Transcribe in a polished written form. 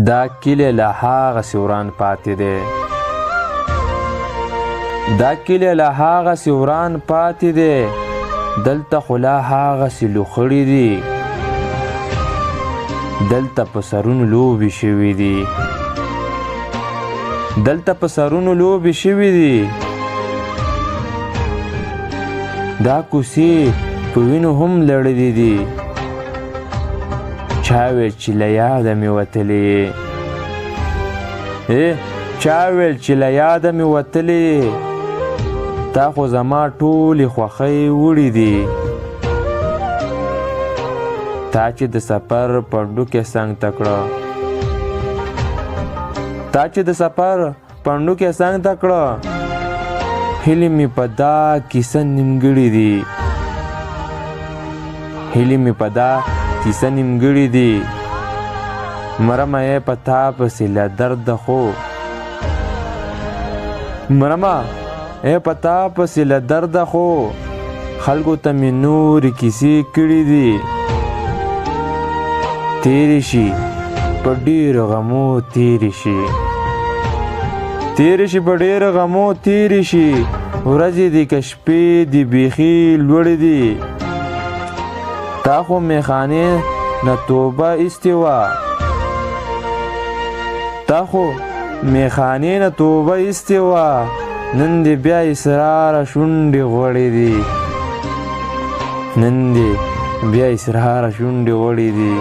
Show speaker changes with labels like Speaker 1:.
Speaker 1: دا کلی له هغسې وران پاتې دی دا کلی له هغسې وران پاتې دی دلته خو لا هغسې لوخړې دي دلته په سرونو لوبې شوي دي دلته په سرونو لوبې شوي دي دا کوڅې په وینو هم لړلې دي چا ویل چې له یاده مې وتلې چا ویل چې له یاده مې وتلې تا خو زما ټولې خوښۍ وړي دي تا چې د سفر پنډوکې څنګ ته کړه تا چې د سفر پنډوکې څنګ ته کړه هیلې مې په دا کیسه نیمګړې دي هیلې مې په دا کیسه نیمګړې دي مرمه یې په تا پسې له درده خو مرمه یې په تا پسې له درده خو خلکو ته مې نورې کیسې کړې دي تیرې شي په ډېرو غمو تیرې شي تیرې شي په ډېرو غمو تیرې شي ورځې دي که شپې دي بیخي لوړې دي تا خو میخانې نه توبه ایستې وه تا خو میخانې نه توبه ایستې وه نن دې بیا اسراره شونډې غوړې دي نن دې بیا اسراره شونډې غوړې دي